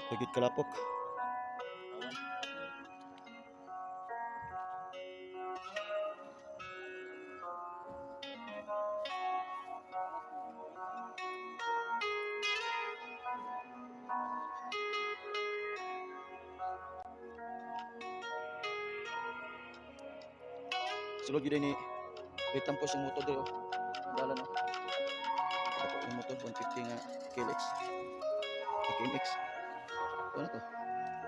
Pagit kalapok. Sulod yun ni itampos yung motor dito. Dala no. Ako yung motor 150 nga KLX. KMX. Ano na to?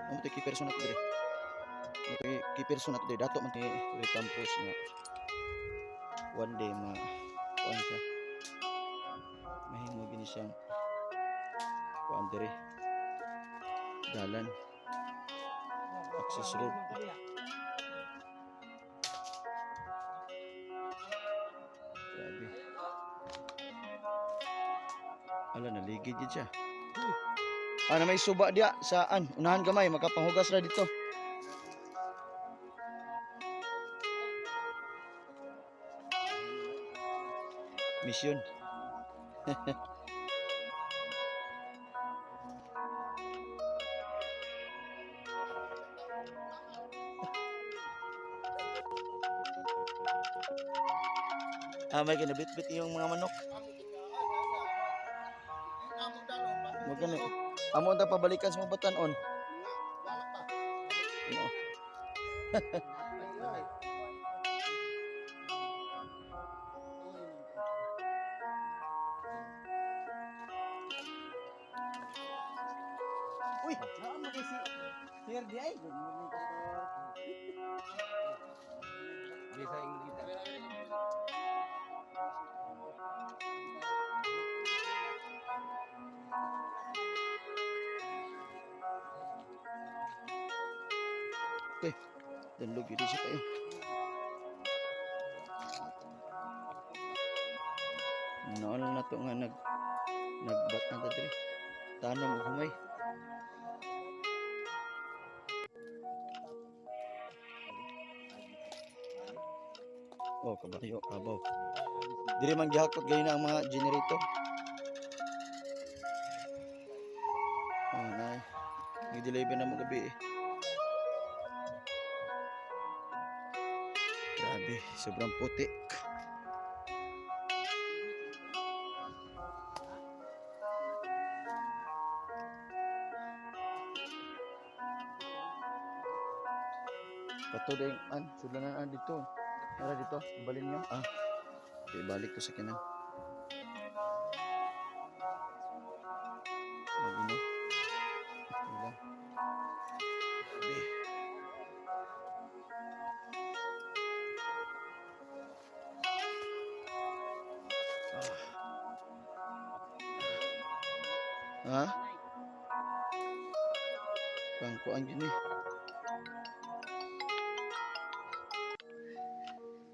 Ano to key person na to dire? Ano to key person na to dire? Dato man to itampos nga. One day kuan siya. Mahimo gini siyang kuan dire. Dalan. Access road. Grabe. Ala, naligid yun siya. Na may suba dia saan? Unahan gamay, makapanghugas ra dito. Mission. May kinabit-bit yung mga manok. Magkano? Amo ta pabalikan sa mga batanon. No. Uy, naan mo kasi Sir di ay. Bisa ing kita. Danlog yun siya kayo. Noon na to nga nagbat na dati. Tanong mo humay. Oh, kabayo, abaw. Dili man gihakot gayon ang mga generator. Oh, nay. Ngi-deliver na mo gabi eh. Grabe, sobrang putik. Kato ding sulanan dito. Ara dito, ibalin nyo. Ibalik ko sa kanan. Lagi no. Ilang. Grabe. Pangkuan gini.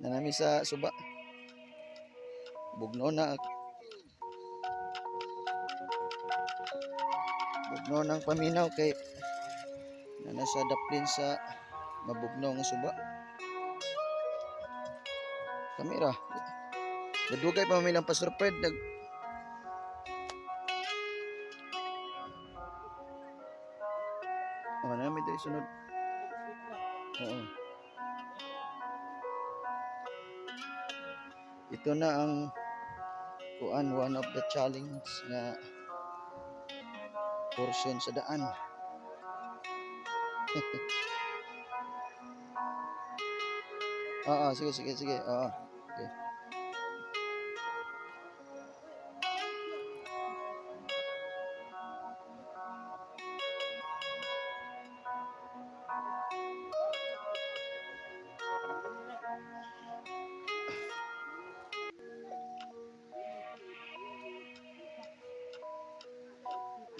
Nanami sa suba. Bugno na. Bugno ng paminaw kay nasa daplin sa mabugno nga suba. Kamera. Dadugay pa milang Pastor Fred nami dito sunod. Oo. Ito na ang one of the challenge na portion sa daan. Sige. Okay.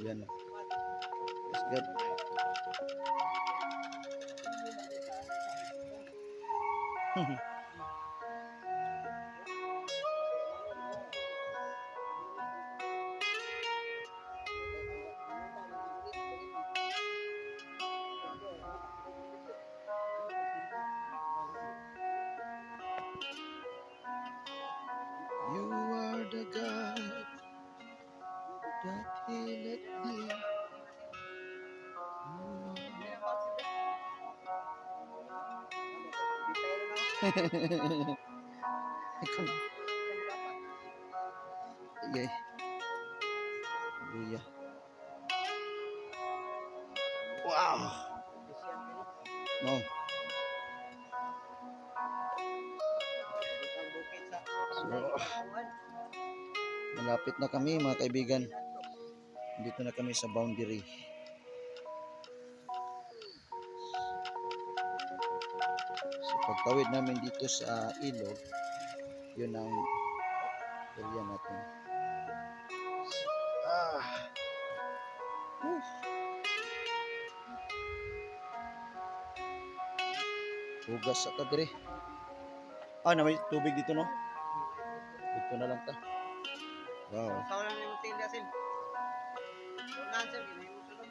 Yan. Let's go. You are the God that healeth thee. Ikaw na. Sige. Hallelujah. Wow. No. So, malapit na kami mga kaibigan. Dito na kami sa boundary. So pagtawid namin dito sa ilog, yun ang area natin. Whew. Hugas sa kadre. Na may tubig dito no? Dito na lang ta. Wow. Sa wala na yung tinda sil. Wala sir, hindi mo sulod.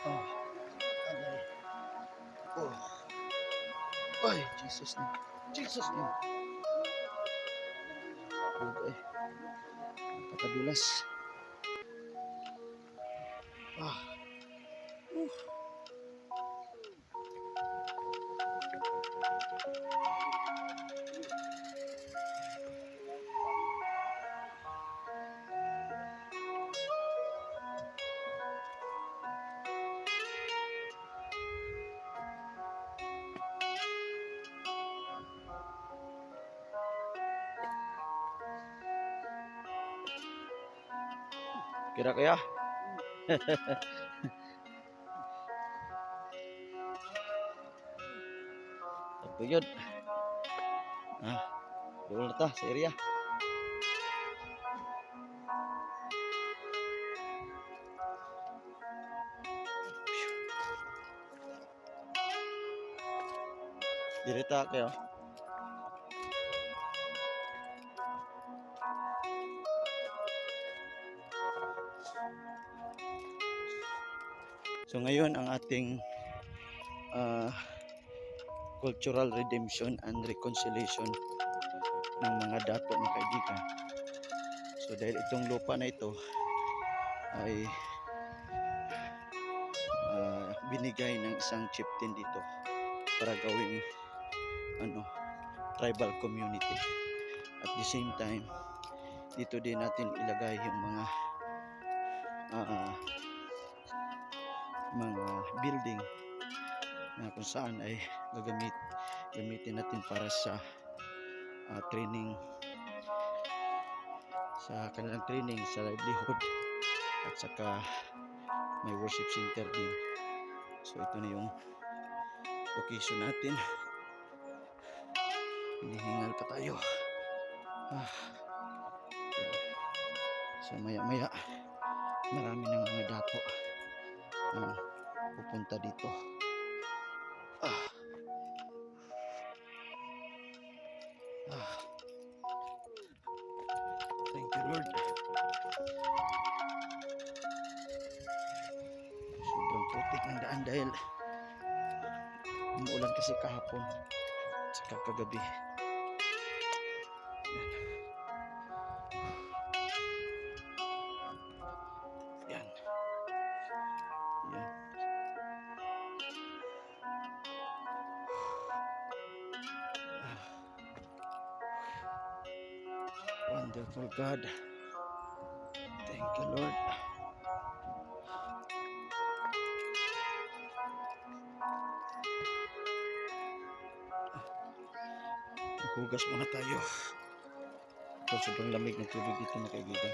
Oh. Oh. Ay, Jesus name. Jesus name. Okay. Napakadulas. Ah. Kira kaya? Ito yun. Doon na ta sa area. Direta kayo. So ngayon ang ating cultural redemption and reconciliation ng mga dato mga kaibigan. So dahil itong lupa na ito ay binigay ng isang chieftain dito para gawing tribal community. At the same time, dito din natin ilagay yung mga building na kung saan ay gamitin natin para sa training, sa kanilang training, sa livelihood, at saka may worship center din. So ito na yung location natin. Hinihingal pa tayo. So maya maya marami ng mga dato ang pupunta dito. Thank you Lord. Sobrang putik ng daan dahil umuulan kasi kahapon at saka kagabi. Yan. Yan. Wonderful God. Thank you Lord. Hugas muna tayo. Sobrang lamig ng tubig dito mga kaibigan.